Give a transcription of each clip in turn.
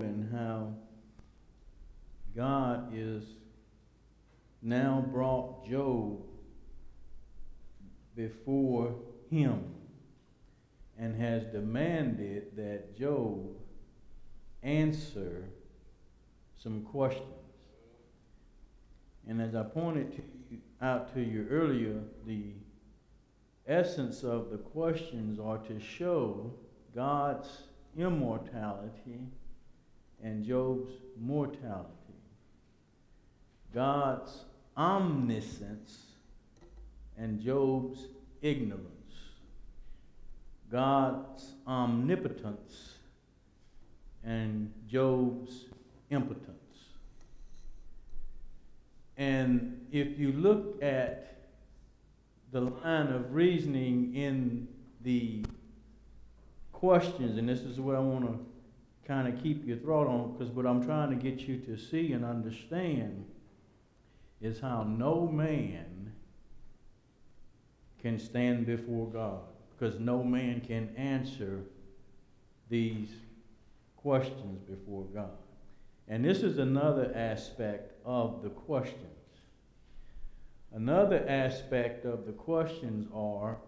and how God is now brought Job before him and has demanded that Job answer some questions. And as I pointed out to you earlier, the essence of the questions are to show God's immortality and Job's mortality. God's omniscience and Job's ignorance. God's omnipotence and Job's impotence. And if you look at the line of reasoning in the questions, and this is where I want to kind of keep your thought on, because what I'm trying to get you to see and understand is how no man can stand before God, because no man can answer these questions before God. And this is another aspect of the questions. Another aspect of the questions are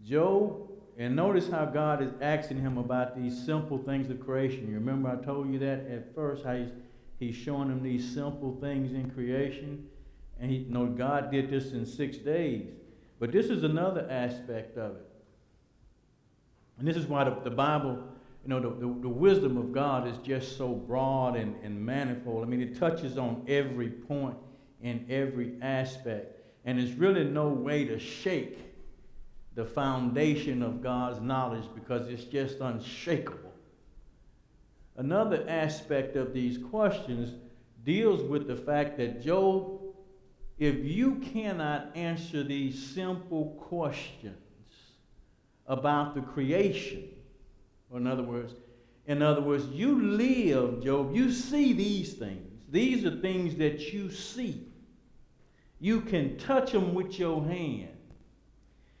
Job, and notice how God is asking him about these simple things of creation. You remember I told you that at first, how he's showing him these simple things in creation. And God did this in 6 days. But this is another aspect of it. And this is why the Bible, the wisdom of God is just so broad and manifold. I mean, it touches on every point in every aspect. And there's really no way to shake the foundation of God's knowledge because it's just unshakable. Another aspect of these questions deals with the fact that Job, if you cannot answer these simple questions about the creation, or in other words, you live, Job, you see these things. These are things that you see. You can touch them with your hand.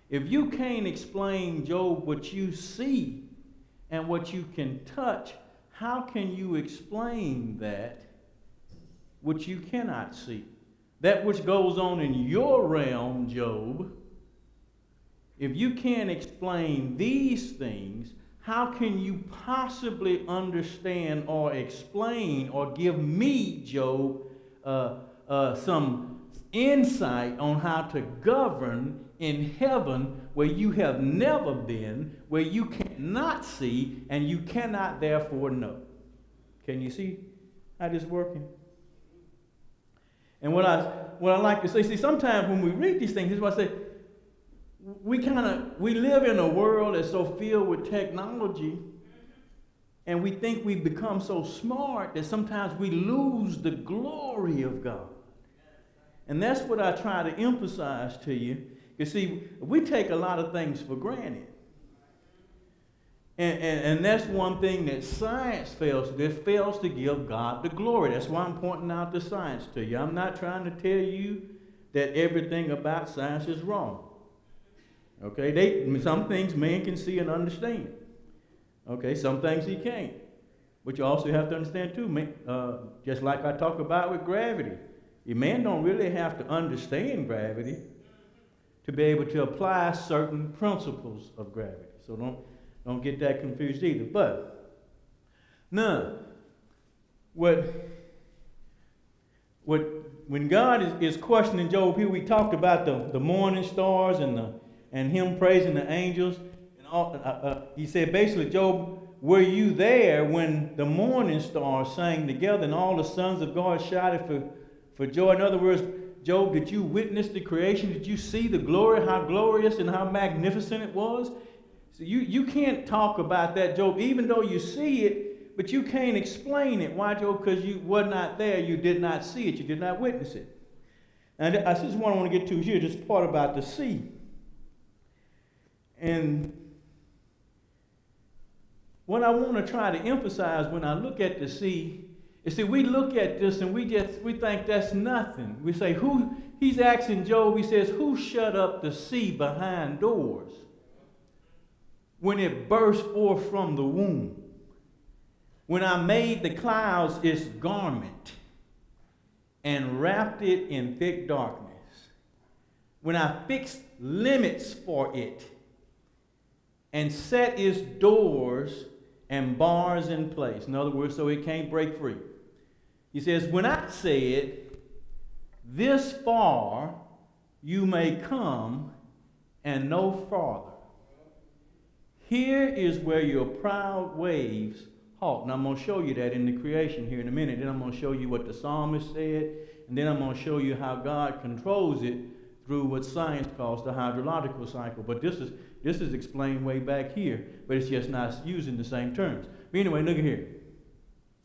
If you can't explain, Job, what you see and what you can touch, how can you explain that which you cannot see? That which goes on in your realm, Job, if you can't explain these things, how can you possibly understand or explain or give me, Job, some insight on how to govern in heaven where you have never been, where you cannot see and you cannot therefore know? Can you see how this is working? And what I like to say, see, sometimes when we read these things, this is what I say, we live in a world that's so filled with technology, and we think we've become so smart that sometimes we lose the glory of God. And that's what I try to emphasize to you. You see, we take a lot of things for granted. And that's one thing that science fails to do. It fails to give God the glory. That's why I'm pointing out the science to you. I'm not trying to tell you that everything about science is wrong. Okay, some things man can see and understand. Okay, some things he can't. But you also have to understand too, just like I talk about with gravity. A man don't really have to understand gravity to be able to apply certain principles of gravity. So don't get that confused either. But now, when God is questioning Job here, we talked about the morning stars and him praising the angels. And all, he said basically, Job, were you there when the morning stars sang together and all the sons of God shouted for joy? In other words, Job, did you witness the creation? Did you see the glory, how glorious and how magnificent it was? So you can't talk about that, Job, even though you see it, but you can't explain it. Why, Job? Because you were not there. You did not see it. You did not witness it. And this is what I want to get to here, this part about the sea. And what I want to try to emphasize when I look at the sea, you see, we look at this and we think that's nothing. We say, he's asking Job, he says, who shut up the sea behind doors when it burst forth from the womb? When I made the clouds its garment and wrapped it in thick darkness. When I fixed limits for it and set its doors and bars in place. In other words, so it can't break free. He says, when I said, this far you may come and no farther. Here is where your proud waves halt. And I'm going to show you that in the creation here in a minute. Then I'm going to show you what the psalmist said. And then I'm going to show you how God controls it through what science calls the hydrological cycle. But this is explained way back here, but it's just not using the same terms. But anyway, look at here.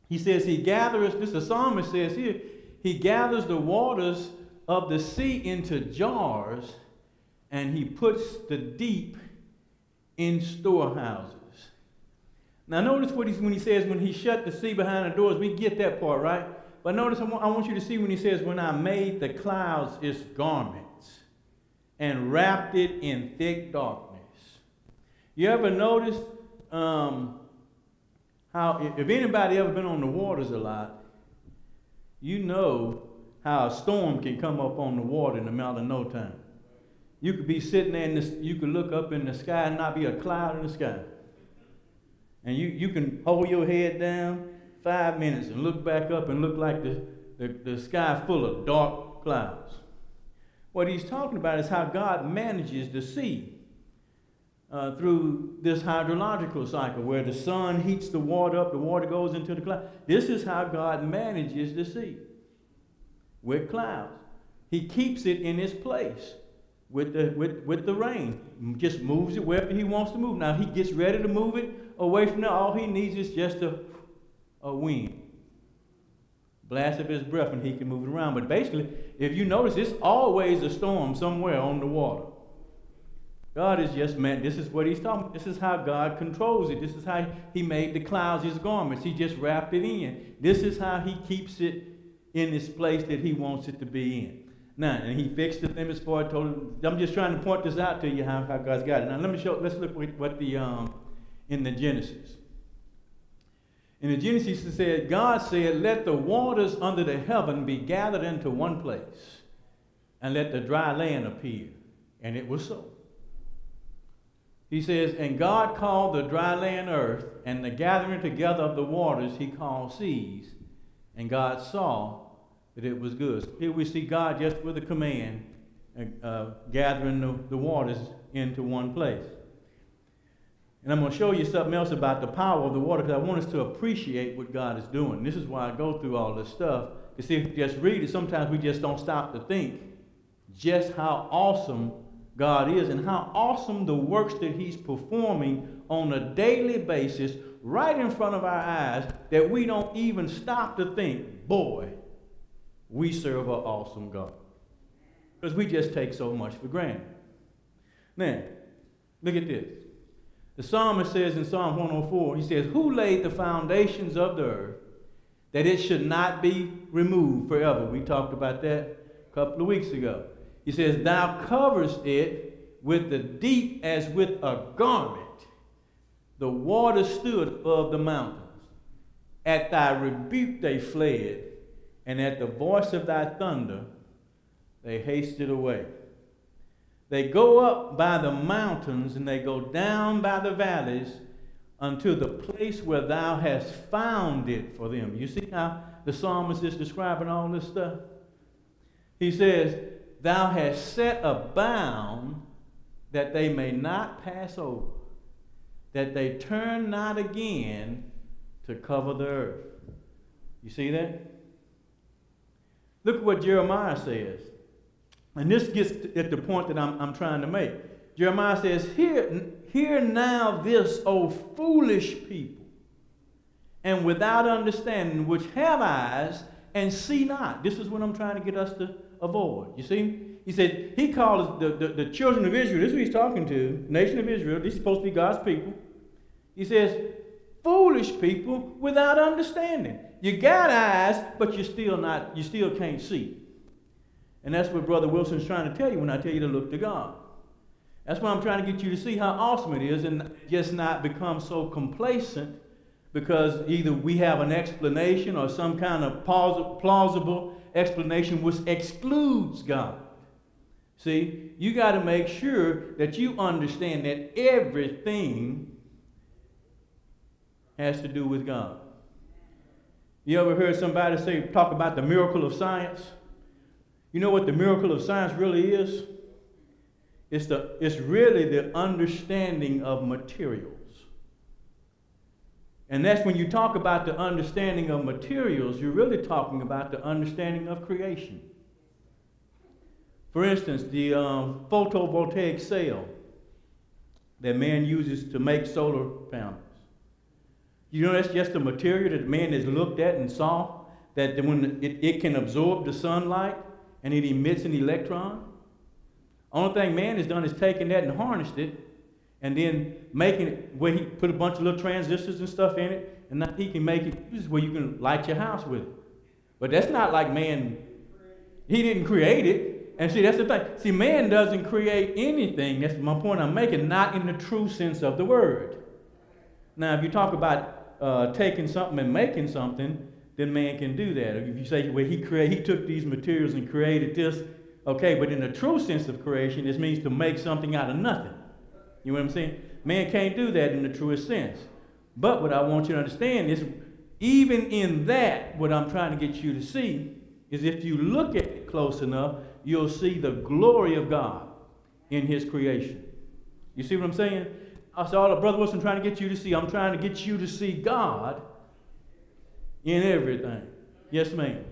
He says he gathers, this the psalmist says here, he gathers the waters of the sea into jars, and he puts the deep in storehouses. Now notice when he says when he shut the sea behind the doors, we get that part, right? But notice I want you to see when he says, when I made the clouds its garments and wrapped it in thick darkness. You ever noticed how, if anybody ever been on the waters a lot, you know how a storm can come up on the water in the matter of no time. You could be sitting there, you could look up in the sky and not be a cloud in the sky. And you can hold your head down 5 minutes and look back up and look like the sky full of dark clouds. What he's talking about is how God manages the sea through this hydrological cycle where the sun heats the water up, the water goes into the cloud. This is how God manages the sea with clouds. He keeps it in its place with the rain. Just moves it wherever he wants to move. Now, if he gets ready to move it away from there, all he needs is just a wind. Blast of his breath and he can move it around. But basically, if you notice, it's always a storm somewhere on the water. God is just meant, this is what he's talking about. This is how God controls it. This is how he made the clouds his garments. He just wrapped it in. This is how he keeps it in this place that he wants it to be in. Now, and he fixed the limits for it. I'm just trying to point this out to you how God's got it. Now, let's look what in the Genesis. In the Genesis, it said, God said, let the waters under the heaven be gathered into one place, and let the dry land appear. And it was so. He says, and God called the dry land earth, and the gathering together of the waters he called seas. And God saw that it was good. So here we see God just with a command, gathering the waters into one place. And I'm going to show you something else about the power of the water, because I want us to appreciate what God is doing. This is why I go through all this stuff. Because if you just read it, sometimes we just don't stop to think just how awesome God is and how awesome the works that he's performing on a daily basis right in front of our eyes, that we don't even stop to think, boy, we serve an awesome God. Because we just take so much for granted. Now, look at this. The psalmist says in Psalm 104, he says, who laid the foundations of the earth that it should not be removed forever? We talked about that a couple of weeks ago. He says, thou coverest it with the deep as with a garment. The water stood above the mountains. At thy rebuke they fled, and at the voice of thy thunder they hasted away. They go up by the mountains, and they go down by the valleys unto the place where thou hast found it for them. You see how the psalmist is describing all this stuff? He says, thou hast set a bound that they may not pass over, that they turn not again to cover the earth. You see that? Look at what Jeremiah says. And this gets at the point that I'm trying to make. Jeremiah says, hear now this, O foolish people, and without understanding, which have eyes and see not. This is what I'm trying to get us to avoid. You see? He said, he calls the children of Israel, this is who he's talking to, the nation of Israel, this is supposed to be God's people. He says, foolish people without understanding. You got eyes, but you still can't see. And that's what Brother Wilson's trying to tell you when I tell you to look to God. That's why I'm trying to get you to see how awesome it is and just not become so complacent because either we have an explanation or some kind of plausible explanation which excludes God. See, you got to make sure that you understand that everything has to do with God. You ever heard somebody talk about the miracle of science? You know what the miracle of science really is? It's really the understanding of materials. And that's when you talk about the understanding of materials, you're really talking about the understanding of creation. For instance, the photovoltaic cell that man uses to make solar panels. You know, that's just a material that man has looked at and saw that when it can absorb the sunlight and it emits an electron. Only thing man has done is taken that and harnessed it and then making it where he put a bunch of little transistors and stuff in it, and now he can make it where you can light your house with it. But that's not like man, he didn't create it. And see, that's the thing. See, man doesn't create anything. That's my point I'm making, not in the true sense of the word. Now, if you talk about taking something and making something, then man can do that. If you say, well, he took these materials and created this, okay, but in the true sense of creation, this means to make something out of nothing. You know what I'm saying? Man can't do that in the truest sense. But what I want you to understand is, even in that, what I'm trying to get you to see is if you look at it close enough, you'll see the glory of God in his creation. You see what I'm saying? That's all Brother Wilson trying to get you to see. I'm trying to get you to see God in everything. Yes, ma'am.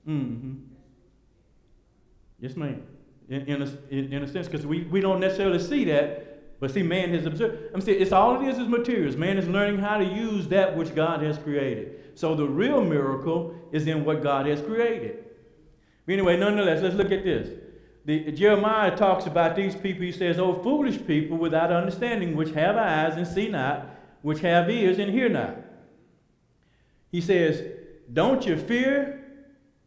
Mm-hmm. Yes, ma'am. In a sense, because we don't necessarily see that, but see, man has observed. I'm saying it's all it is materials. Man is learning how to use that which God has created. So the real miracle is in what God has created. But anyway, nonetheless, let's look at this. Jeremiah talks about these people. He says, "O foolish people without understanding, which have eyes and see not, which have ears and hear not." He says, "Don't you fear?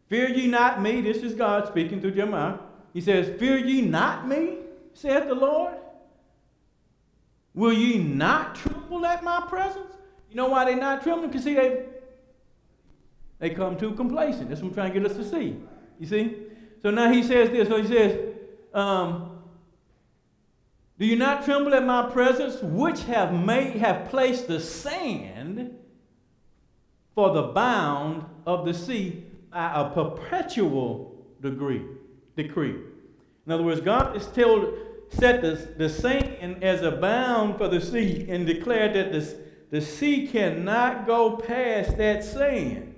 Fear ye not me." This is God speaking through Jeremiah. He says, "Fear ye not me, saith the Lord? Will ye not tremble at my presence?" You know why they're not trembling? Because see, they come too complacent. That's what I'm trying to get us to see. You see? So now he says this. So he says, "Do you not tremble at my presence, which have placed the sand for the bound of the sea by a perpetual decree." In other words, God has set the sand as a bound for the sea and declared that the sea cannot go past that sand.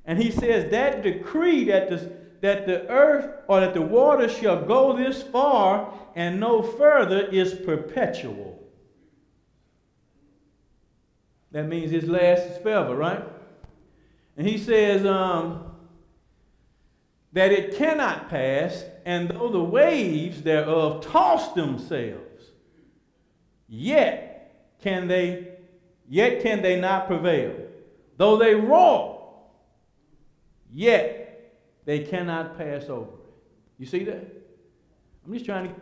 And he says that decree that the earth or that the water shall go this far and no further is perpetual. That means it lasts forever, right? And he says that it cannot pass, and though the waves thereof toss themselves, yet can they not prevail. Though they roar, yet they cannot pass over it. You see that? I'm just trying to.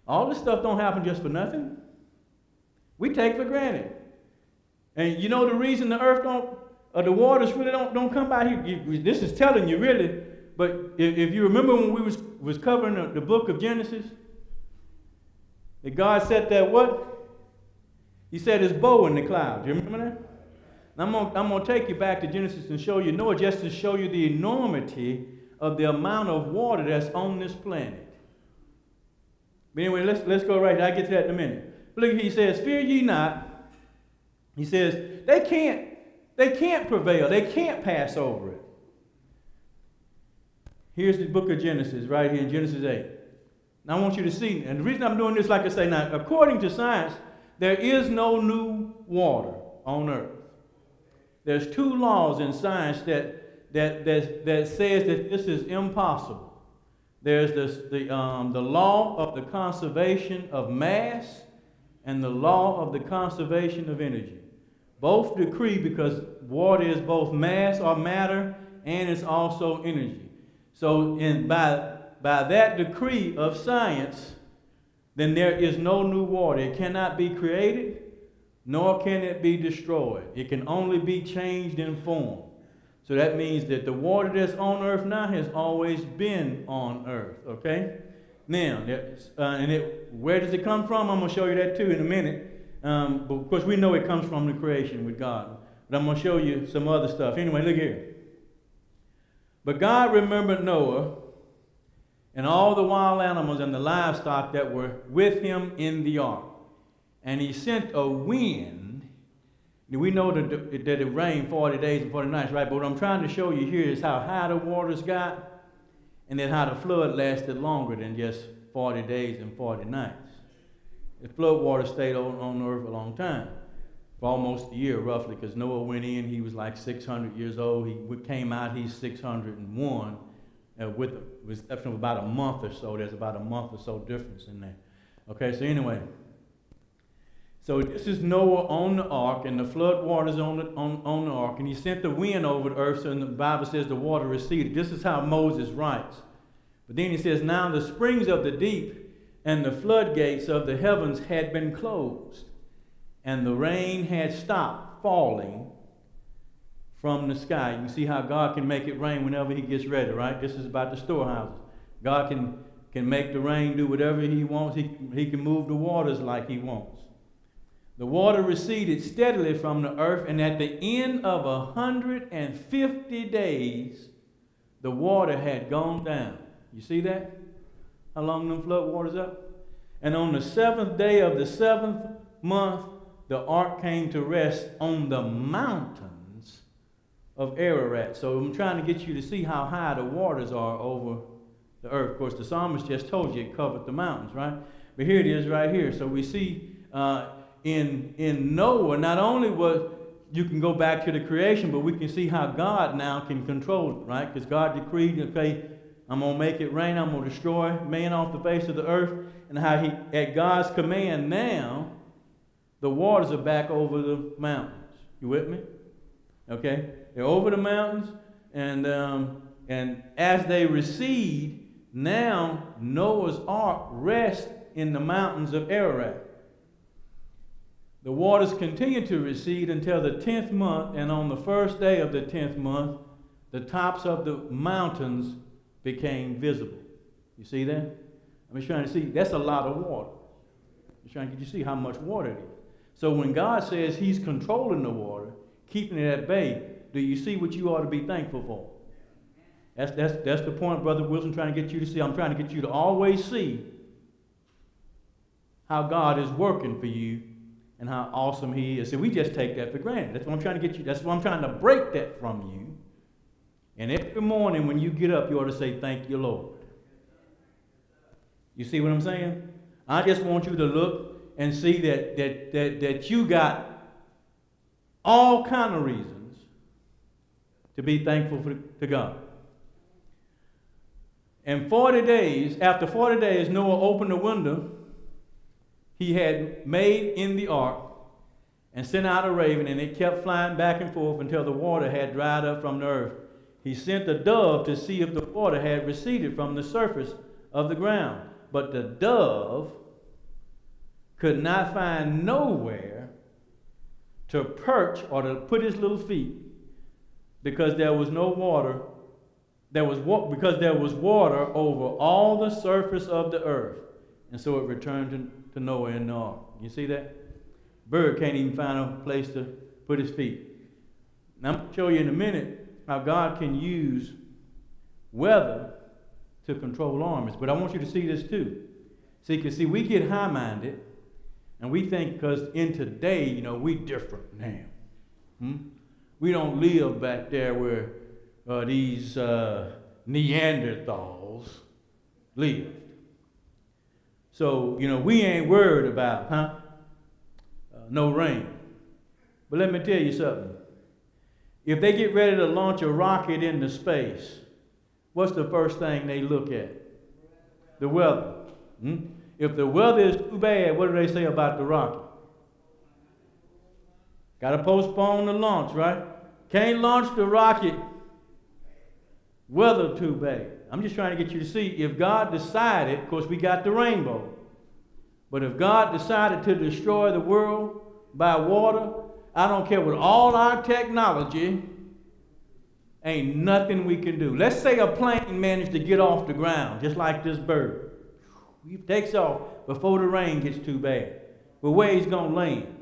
All this stuff don't happen just for nothing. We take for granted. And you know the reason the earth the waters really don't come by here. This is telling you really. But if you remember when we was covering the book of Genesis, that God said that what? He said his bow in the clouds. You remember that? I'm going to take you back to Genesis and show you Noah, just to show you the enormity of the amount of water that's on this planet. But anyway, let's go right here. I'll get to that in a minute. But look, he says, "Fear ye not." He says, they can't prevail. They can't pass over it. Here's the book of Genesis, right here in Genesis 8. Now I want you to see, and the reason I'm doing this, like I say, now, according to science, there is no new water on earth. There's two laws in science that says that this is impossible. There's the law of the conservation of mass and the law of the conservation of energy. Both decree because water is both mass or matter and it's also energy. So by by that decree of science, then there is no new water. It cannot be created, nor can it be destroyed. It can only be changed in form. So that means that the water that's on earth now has always been on earth, okay? Now, where does it come from? I'm going to show you that too in a minute. But of course, we know it comes from the creation with God. But I'm going to show you some other stuff. Anyway, look here. But God remembered Noah and all the wild animals and the livestock that were with him in the ark. And he sent a wind. We know that it rained 40 days and 40 nights, right? But what I'm trying to show you here is how high the waters got, and then how the flood lasted longer than just 40 days and 40 nights. The flood water stayed on earth a long time, for almost a year roughly, because Noah went in, he was like 600 years old. He came out, he's 601. With the exception of about a month or so. There's about a month or so difference in there. Okay, so anyway. So this is Noah on the ark, and the flood waters on the ark, and he sent the wind over the earth, and the Bible says the water receded. This is how Moses writes. But then he says, now the springs of the deep and the floodgates of the heavens had been closed, and the rain had stopped falling from the sky. You can see how God can make it rain whenever he gets ready, right? This is about the storehouses. God can make the rain do whatever he wants. He can move the waters like he wants. The water receded steadily from the earth, and at the end of 150 days, the water had gone down. You see that? How long them flood waters up? And on the 7th day of the 7th month, the ark came to rest on the mountains of Ararat. So I'm trying to get you to see how high the waters are over the earth. Of course, the psalmist just told you it covered the mountains, right? But here it is right here. So we see in Noah, not only was, you can go back to the creation, but we can see how God now can control it, right? Because God decreed, okay, I'm going to make it rain, I'm going to destroy man off the face of the earth, and how he, at God's command now, the waters are back over the mountains. You with me? Okay? They're over the mountains, and as they recede, now Noah's ark rests in the mountains of Ararat. The waters continue to recede until the 10th month, and on the first day of the 10th month, the tops of the mountains became visible. You see that? I'm just trying to see. That's a lot of water. I'm just trying to get you to see how much water it is. So when God says he's controlling the water, keeping it at bay, do you see what you ought to be thankful for? That's the point, Brother Wilson, trying to get you to see. I'm trying to get you to always see how God is working for you and how awesome he is. See, we just take that for granted. That's what I'm trying to get you. That's what I'm trying to break that from you. And every morning when you get up, you ought to say, thank you, Lord. You see what I'm saying? I just want you to look and see that you got all kind of reasons to be thankful to God. And 40 days, after 40 days, Noah opened the window he had made in the ark and sent out a raven, and it kept flying back and forth until the water had dried up from the earth. He sent a dove to see if the water had receded from the surface of the ground. But the dove could not find nowhere to perch or to put his little feet, because there was no water. Because there was water over all the surface of the earth. And so it returned to Noah in the ark. You see that? Bird can't even find a place to put his feet. Now I'm going to show you in a minute how God can use weather to control armies. But I want you to see this too. See, because we get high-minded, and we think because in today, you know, we different now. We don't live back there where these Neanderthals lived. So, you know, we ain't worried about, no rain. But let me tell you something. If they get ready to launch a rocket into space, what's the first thing they look at? The weather. If the weather is too bad, what do they say about the rocket? Got to postpone the launch, right? Can't launch the rocket. Weather too bad. I'm just trying to get you to see if God decided, of course we got the rainbow, but if God decided to destroy the world by water, I don't care with all our technology, ain't nothing we can do. Let's say a plane managed to get off the ground, just like this bird. He takes off before the rain gets too bad. But where he's going to land?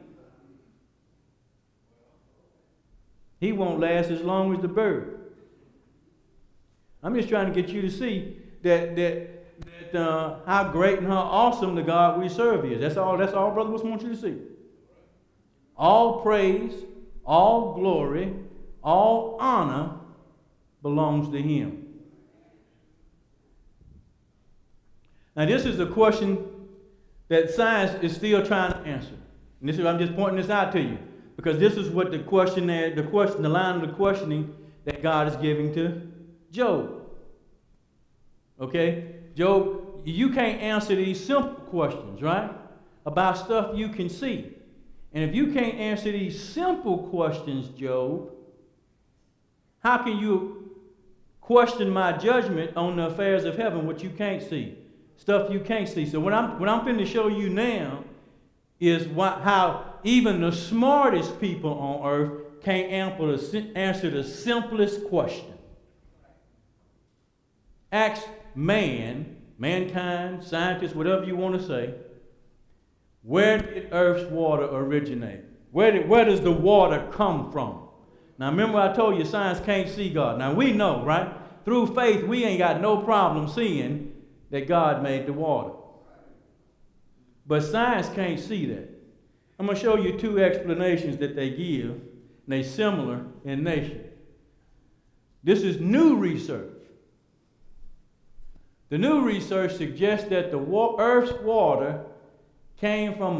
He won't last as long as the bird. I'm just trying to get you to see that how great and how awesome the God we serve is. That's all Brother Wilson wants you to see. All praise, all glory, all honor belongs to him. Now this is a question that science is still trying to answer. And this is, I'm just pointing this out to you, because this is what the line of the questioning that God is giving to Job. Okay? Job, you can't answer these simple questions, right? About stuff you can see. And if you can't answer these simple questions, Job, how can you question my judgment on the affairs of heaven, what you can't see? Stuff you can't see. So what I'm finna show you now is how even the smartest people on earth can't answer the simplest question. Ask mankind, scientists, whatever you want to say, where did Earth's water originate? Where does the water come from? Now remember I told you science can't see God. Now we know, right? Through faith we ain't got no problem seeing that God made the water. But science can't see that. I'm going to show you two explanations that they give, and they're similar in nature. This is new research. The new research suggests that the Earth's water came from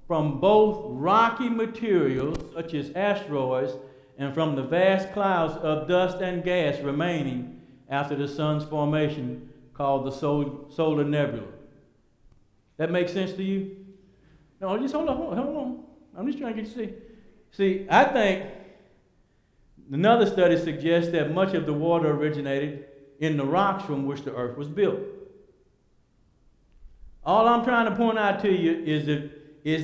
both rocky materials, such as asteroids, and from the vast clouds of dust and gas remaining after the sun's formation, called the solar nebula. That makes sense to you? No, just hold on. I'm just trying to get you to see. See, I think another study suggests that much of the water originated in the rocks from which the earth was built. All I'm trying to point out to you is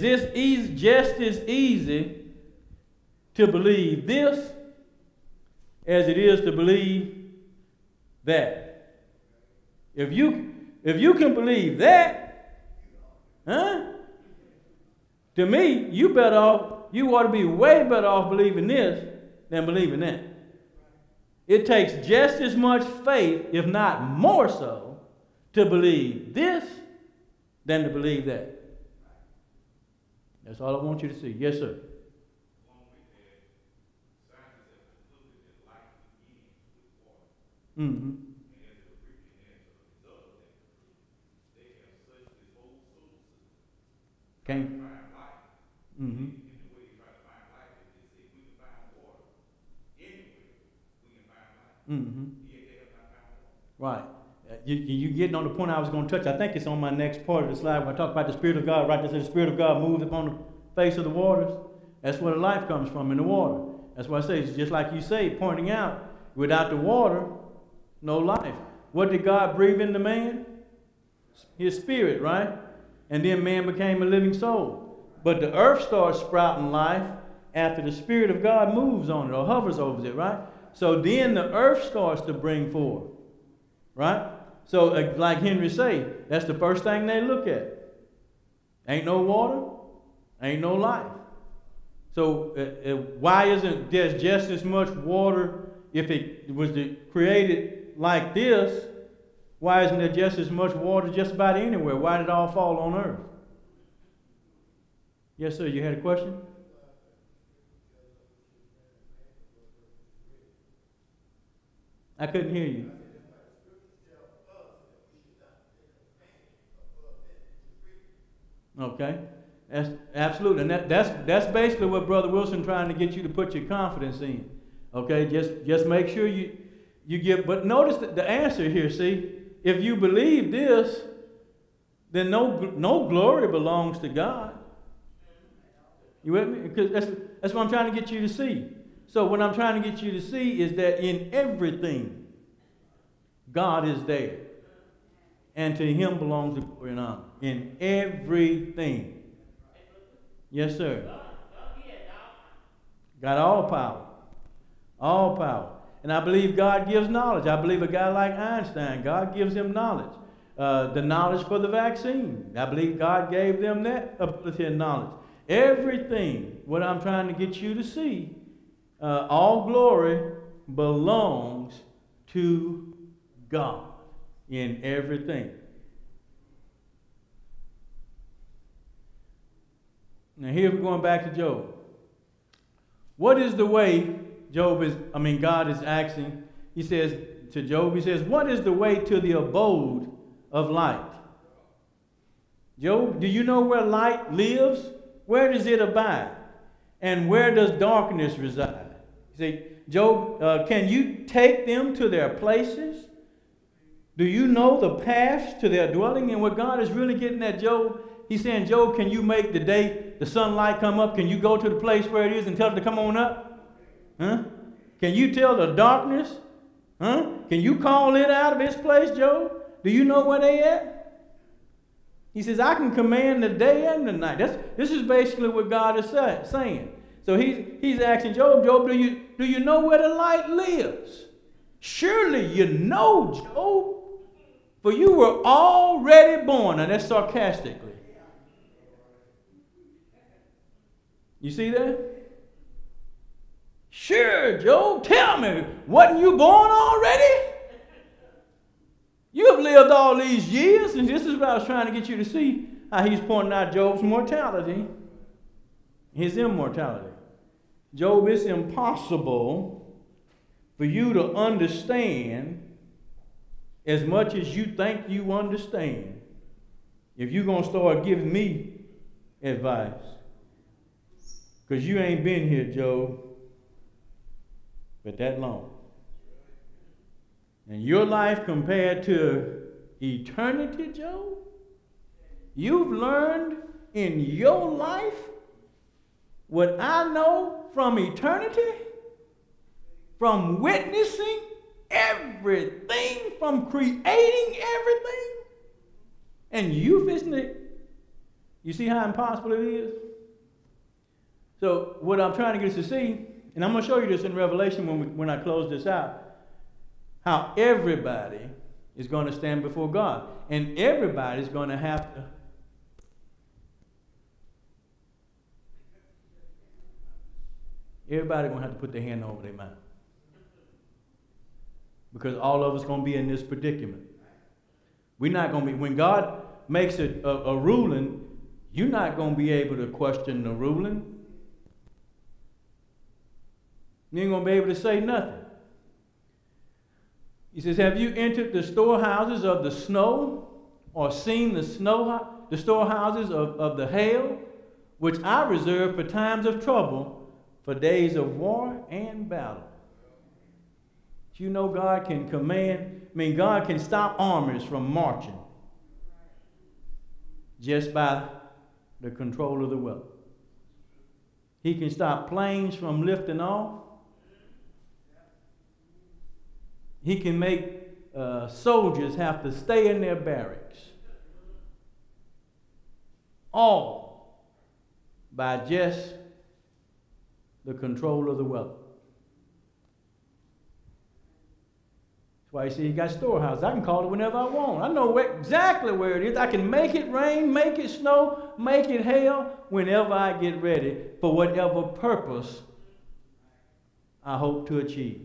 this just as easy to believe this as it is to believe that. If you can believe that, to me, you ought to be way better off believing this than believing that. It takes just as much faith, if not more so, to believe this than to believe that. That's all I want you to see. Yes, sir. Mm-hmm. Can't. Mm-hmm. Mm-hmm. Right. You getting on the point I was going to touch. I think it's on my next part of the slide when I talk about the Spirit of God. Right there, the Spirit of God moves upon the face of the waters. That's where the life comes from, in the water. That's why I say, it's just like you say, pointing out, without the water, no life. What did God breathe into man? His spirit, right? And then man became a living soul. But the earth starts sprouting life after the Spirit of God moves on it or hovers over it, right? So then the earth starts to bring forth, right? So like Henry say, that's the first thing they look at. Ain't no water, ain't no life. So why isn't there just as much water if it was created like this? Why isn't there just as much water just about anywhere? Why did it all fall on earth? Yes, sir, you had a question? I couldn't hear you. Okay, that's absolutely, and that's basically what Brother Wilson trying to get you to put your confidence in. Okay, just make sure you get. But notice that the answer here. See, if you believe this, then no glory belongs to God. You with me? Because that's what I'm trying to get you to see. So what I'm trying to get you to see is that in everything, God is there. And to him belongs the glory and honor in everything. Yes, sir. Got all power. All power. And I believe God gives knowledge. I believe a guy like Einstein, God gives him knowledge. The knowledge for the vaccine. I believe God gave them that ability and knowledge. Everything, what I'm trying to get you to see, all glory belongs to God in everything. Now here we're going back to Job. What is the way God is asking? He says to Job, he says, what is the way to the abode of light? Job, do you know where light lives? Where does it abide? And where does darkness reside? You see, Job, can you take them to their places? Do you know the paths to their dwelling? And what God is really getting at Job, he's saying, Job, can you make the day the sunlight come up? Can you go to the place where it is and tell it to come on up? Huh? Can you tell the darkness? Huh? Can you call it out of its place, Job? Do you know where they at? He says, I can command the day and the night. This is basically what God is saying. So he's asking Job, do you know where the light lives? Surely you know, Job, for you were already born. And that's sarcastically. You see that? Sure, Job, tell me, wasn't you born already? You have lived all these years, and this is what I was trying to get you to see, how he's pointing out Job's mortality, his immortality. Job, it's impossible for you to understand as much as you think you understand if you're going to start giving me advice. Because you ain't been here, Job, but that long. And your life compared to eternity, Job, you've learned in your life what I know from eternity, from witnessing everything, from creating everything, and you fixing it. You see how impossible it is? So what I'm trying to get us to see, and I'm going to show you this in Revelation when I close this out, how everybody is going to stand before God. And everybody's going to have to put their hand over their mouth. Because all of us are going to be in this predicament. We're not going to be, when God makes a ruling, you're not going to be able to question the ruling. You ain't going to be able to say nothing. He says, have you entered the storehouses of the snow, or seen the storehouses of the hail, which I reserve for times of trouble, for days of war and battle? Do you know God can God can stop armies from marching just by the control of the weather. He can stop planes from lifting off. He can make soldiers have to stay in their barracks. All by just the control of the weather. That's why you see, he got storehouses. I can call it whenever I want. I know exactly where it is. I can make it rain, make it snow, make it hail whenever I get ready for whatever purpose I hope to achieve.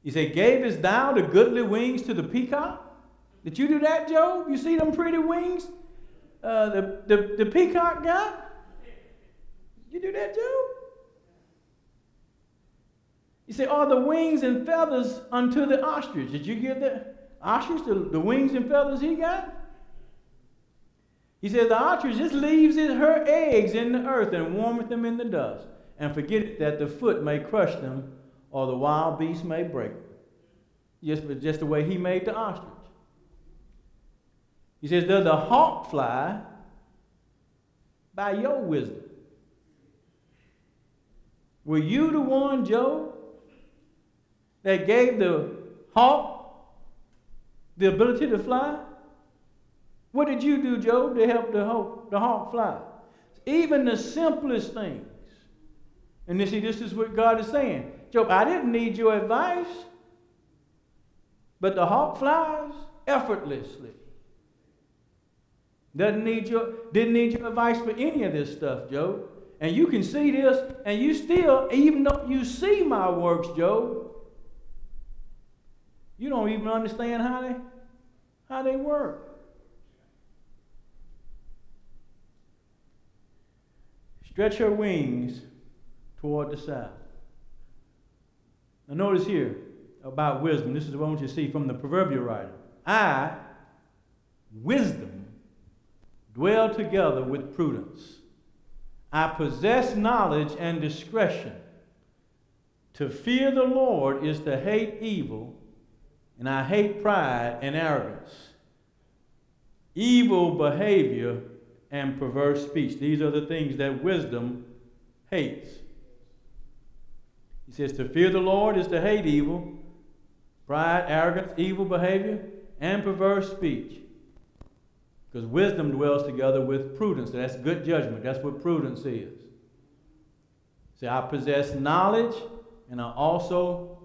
He said, gavest thou the goodly wings to the peacock? Did you do that, Job? You see them pretty wings the peacock got? You do that, Job? He said, are the wings and feathers unto the ostrich? Did you give the ostrich the wings and feathers he got? He said, the ostrich just leaves her eggs in the earth and warmeth them in the dust, and forget that the foot may crush them, or the wild beast may break them. Just the way he made the ostrich. He says, does the hawk fly by your wisdom? Were you the one, Job, that gave the hawk the ability to fly? What did you do, Job, to help the hawk fly? Even the simplest things. And you see, this is what God is saying. Job, I didn't need your advice, but the hawk flies effortlessly. Didn't need your advice for any of this stuff, Job. And you can see this, and you still, even though you see my works, Job, you don't even understand how they work. Stretch her wings toward the south. Now notice here about wisdom. This is what I want you to see from the proverbial writer. I, wisdom, dwell together with prudence. I possess knowledge and discretion. To fear the Lord is to hate evil, and I hate pride and arrogance, evil behavior, and perverse speech. These are the things that wisdom hates. He says to fear the Lord is to hate evil, pride, arrogance, evil behavior, and perverse speech. Because wisdom dwells together with prudence. So that's good judgment. That's what prudence is. See, I possess knowledge, and I also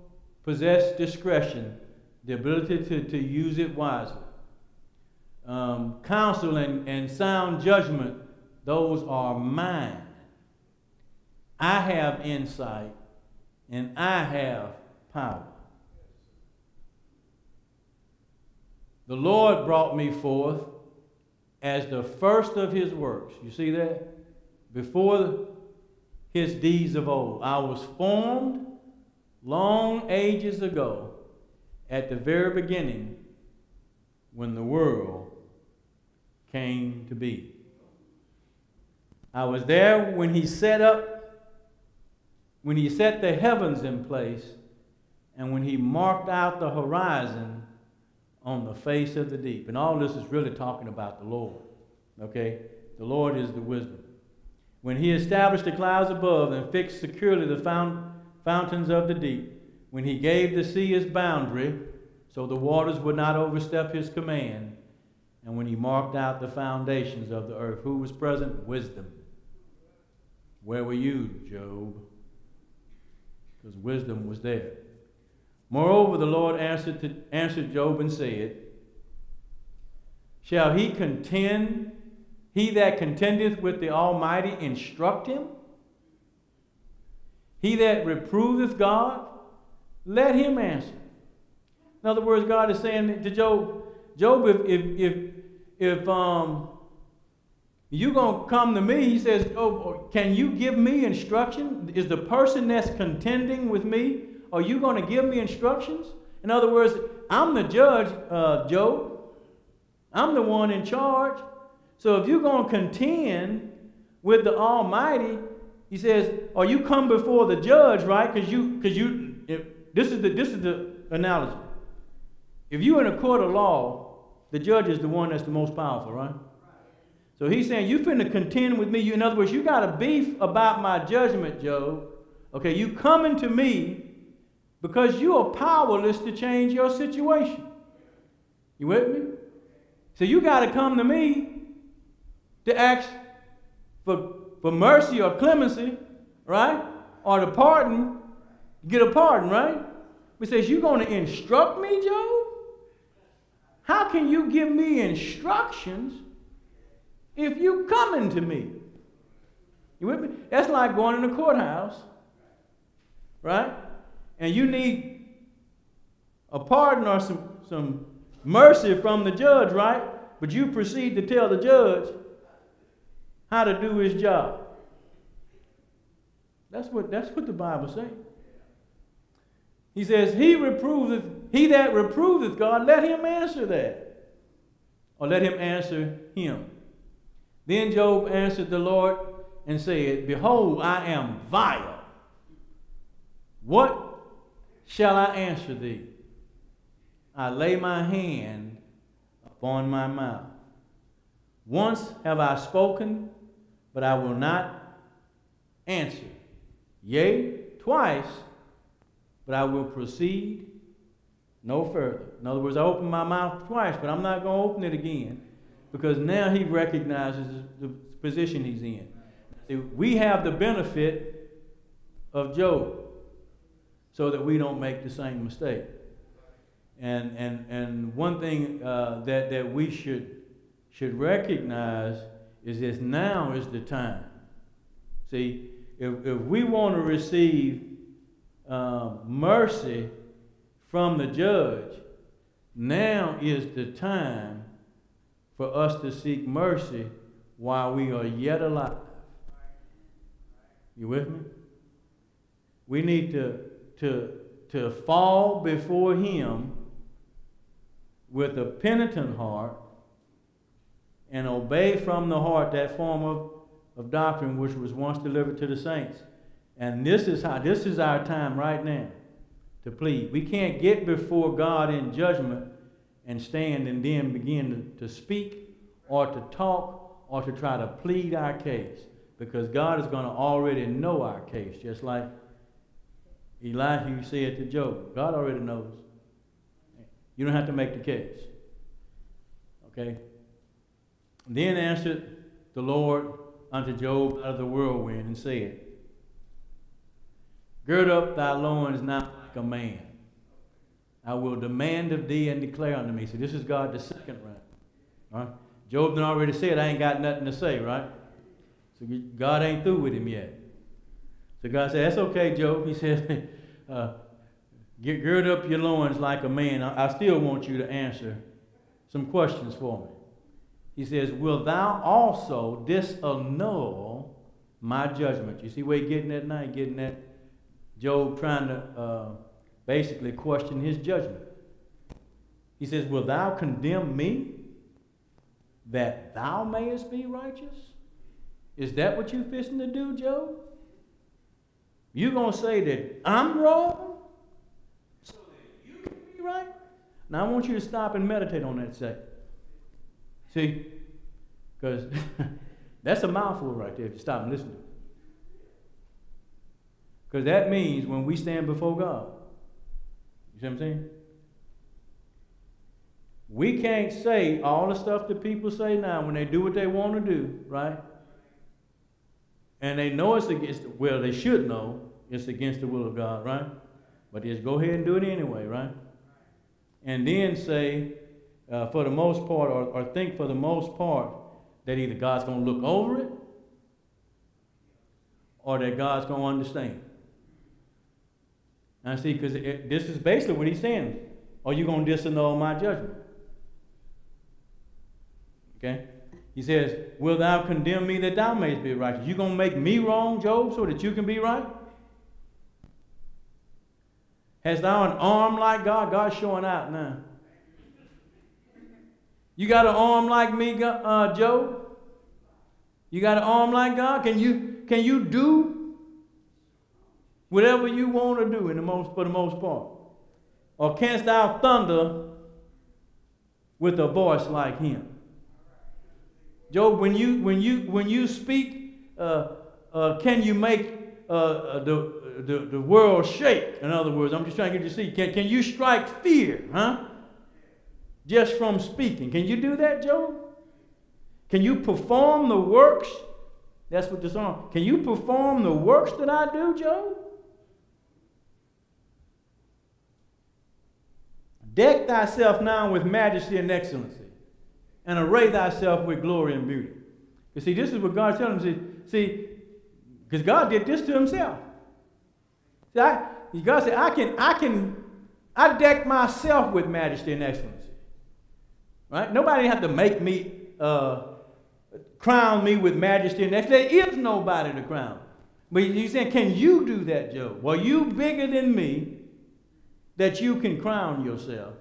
possess discretion, the ability to use it wisely. Counsel and sound judgment, those are mine. I have insight, and I have power. The Lord brought me forth as the first of his works. You see that? Before his deeds of old. I was formed long ages ago, at the very beginning, when the world came to be. I was there when he set the heavens in place, and when he marked out the horizon on the face of the deep. And all this is really talking about the Lord. Okay? The Lord is the wisdom. When he established the clouds above and fixed securely the fountains of the deep, when he gave the sea his boundary, so the waters would not overstep his command, and when he marked out the foundations of the earth. Who was present? Wisdom. Where were you, Job? Because wisdom was there. Moreover, the Lord answered Job and said, shall he contend, he that contendeth with the Almighty instruct him? He that reproveth God, let him answer. In other words, God is saying to Job, if you're going to come to me, he says, oh, can you give me instruction? Is the person that's contending with me, are you going to give me instructions? In other words, I'm the judge, Job. I'm the one in charge. So if you're going to contend with the Almighty, he says, or you come before the judge, right? This is the analogy. If you're in a court of law, the judge is the one that's the most powerful, right? So he's saying, you finna contend with me. In other words, you got a beef about my judgment, Job. Okay, you coming to me because you are powerless to change your situation. You with me? So you got to come to me to ask for mercy or clemency, right? Or to pardon, get a pardon, right? He says, you're going to instruct me, Job? How can you give me instructions if you coming to me? You with me? That's like going in the courthouse, right? And you need a pardon or some mercy from the judge, right? But you proceed to tell the judge how to do his job. That's what the Bible says. He says, he that reproveth God, let him answer that. Or let him answer him. Then Job answered the Lord and said, behold, I am vile. What shall I answer thee? I lay my hand upon my mouth. Once have I spoken, but I will not answer. Yea, twice, but I will proceed no further. In other words, I opened my mouth twice, but I'm not going to open it again because now he recognizes the position he's in. See, we have the benefit of Job so that we don't make the same mistake. And one thing that we should recognize is this: now is the time. See, if we want to receive mercy from the judge, now is the time for us to seek mercy while we are yet alive. You with me? We need to fall before him with a penitent heart and obey from the heart that form of doctrine which was once delivered to the saints. And this is our time right now to plead. We can't get before God in judgment and stand and then begin to speak or to talk or to try to plead our case, because God is going to already know our case, just like Elihu said to Job. God already knows. You don't have to make the case. Okay? Then answered the Lord unto Job out of the whirlwind and said, Gird up thy loins now like a man. I will demand of thee and declare unto me. So this is God the second round. Right? Job had already said, I ain't got nothing to say, right? So God ain't through with him yet. So God said, that's okay, Job. He said, gird up your loins like a man. I still want you to answer some questions for me. He says, will thou also disannul my judgment? You see where he's getting at now? He's getting at Job trying to basically question his judgment. He says, will thou condemn me that thou mayest be righteous? Is that what you fixing to do, Job? You going to say that I'm wrong so that you can be right? Now I want you to stop and meditate on that a second. See? Because that's a mouthful right there if you stop and listen to it. Because that means when we stand before God, you see what I'm saying? We can't say all the stuff that people say now when they do what they want to do, right? And they know it's against, well, they should know it's against the will of God, right? But just go ahead and do it anyway, right? And then say, for the most part, or think for the most part, that either God's going to look over it or that God's going to understand. Now see, because this is basically what he's saying. Are you going to disannul my judgment? Okay? He says, will thou condemn me that thou mayest be righteous? You going to make me wrong, Job, so that you can be right? Hast thou an arm like God? God's showing out now. You got an arm like me, Job? You got an arm like God? Can you do whatever you want to do for the most part? Or canst thou thunder with a voice like him? Job, when you speak, can you make the world shake? In other words, I'm just trying to get you to see. Can you strike fear, huh? Just from speaking. Can you do that, Job? Can you perform the works? That's what the song. Can you perform the works that I do, Job? Deck thyself now with majesty and excellency, and array thyself with glory and beauty. You see, this is what God's telling him. See, because God did this to himself. See, God said, I deck myself with majesty and excellency. Right? Nobody have to make me, crown me with majesty and excellency. There is nobody to crown. But he's saying, can you do that, Job? Well, you bigger than me that you can crown yourself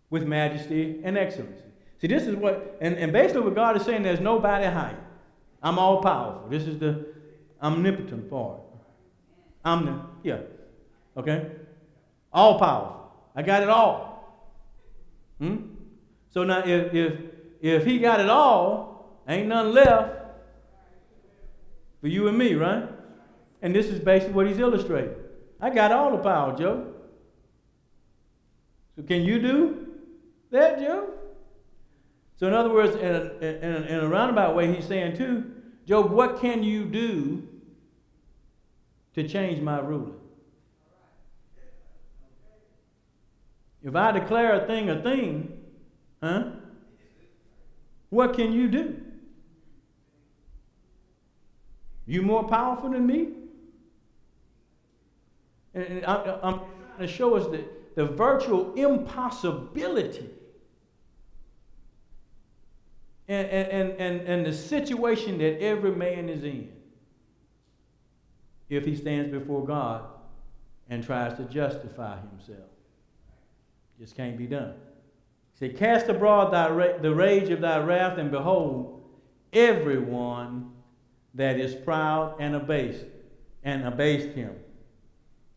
with majesty and excellency. See, this is what, and basically what God is saying, there's nobody higher. I'm all powerful. This is the omnipotent part. Okay? All powerful. I got it all. So now if he got it all, ain't nothing left for you and me, right? And this is basically what he's illustrating. I got all the power, Job. So can you do that, Job? So in other words, in a roundabout way, he's saying too, Job, what can you do to change my ruling? If I declare a thing, what can you do? You more powerful than me? And I'm trying to show us the virtual impossibility and the situation that every man is in if he stands before God and tries to justify himself. Just can't be done. He said, cast abroad the rage of thy wrath, and behold, everyone that is proud and abased him.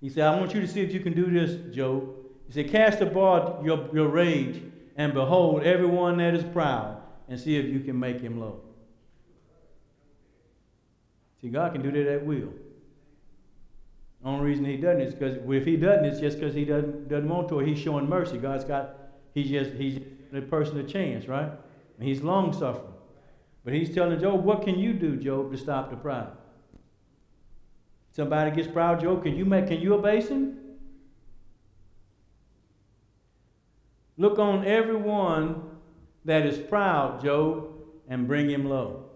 He said, I want you to see if you can do this, Job. He said, cast abroad your rage, and behold, everyone that is proud, and see if you can make him low. See, God can do that at will. The only reason he doesn't is because if he doesn't, it's just because he doesn't want to, or he's showing mercy. He's giving the person a chance, right? And he's long suffering. But he's telling Job, what can you do, Job, to stop the pride? Somebody gets proud, Job, can you abase him? Look on everyone that is proud, Job, and bring him low.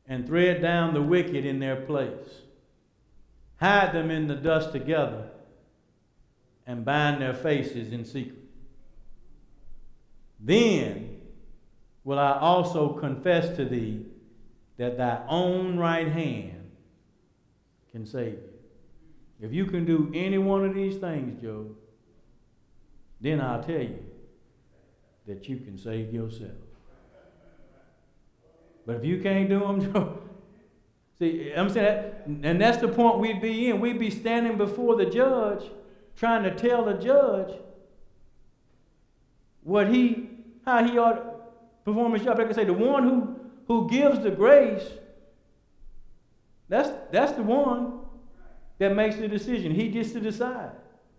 And thread down the wicked in their place. Hide them in the dust together, and bind their faces in secret. Then will I also confess to thee that thy own right hand can save you. If you can do any one of these things, Job, then I'll tell you that you can save yourself. But if you can't do them, Job, see, I'm saying that, and that's the point we'd be in. We'd be standing before the judge, trying to tell the judge how he ought to perform his job. Like I say, the one who gives the grace, that's the one that makes the decision. He gets to decide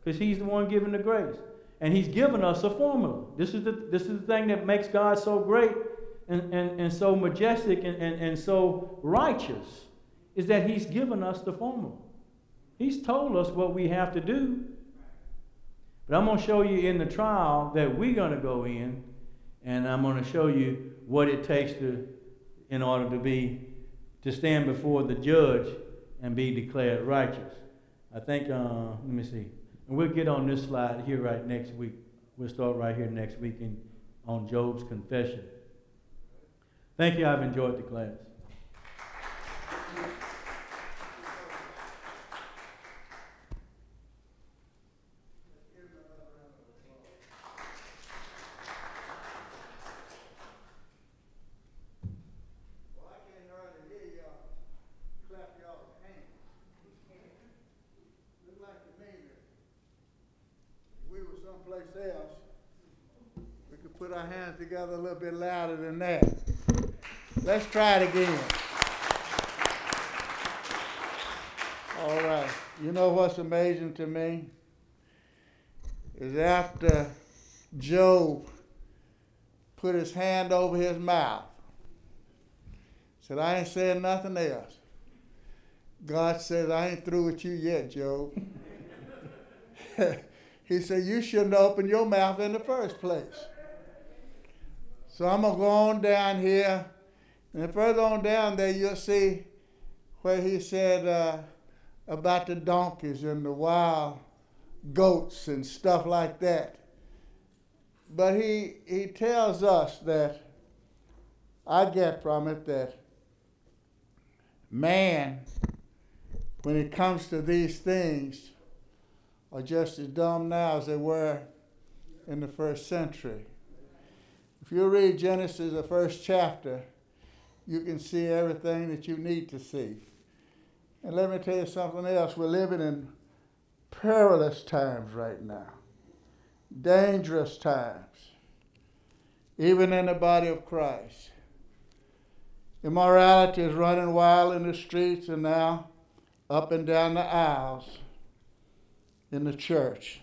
because he's the one giving the grace, and he's given us a formula. This is the thing that makes God so great and so majestic and so righteous, is that he's given us the formula. He's told us what we have to do. But I'm going to show you in the trial that we're going to go in, and I'm going to show you what it takes in order to stand before the judge and be declared righteous. I think, let me see. And we'll get on this slide here right next week. We'll start right here next week on Job's confession. Thank you. I've enjoyed the class. Someplace else, we could put our hands together a little bit louder than that. Let's try it again. All right. You know what's amazing to me? Is after Job put his hand over his mouth, said, I ain't saying nothing else. God says, I ain't through with you yet, Job. He said, you shouldn't open your mouth in the first place. So I'm going to go on down here. And further on down there, you'll see where he said about the donkeys and the wild goats and stuff like that. But he tells us that, I get from it that man, when it comes to these things, are just as dumb now as they were in the first century. If you read Genesis, the first chapter, you can see everything that you need to see. And let me tell you something else. We're living in perilous times right now, dangerous times, even in the body of Christ. Immorality is running wild in the streets, and now up and down the aisles in the church.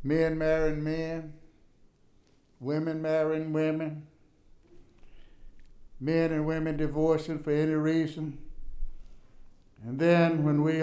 Men marrying men, women marrying women, men and women divorcing for any reason. And then when we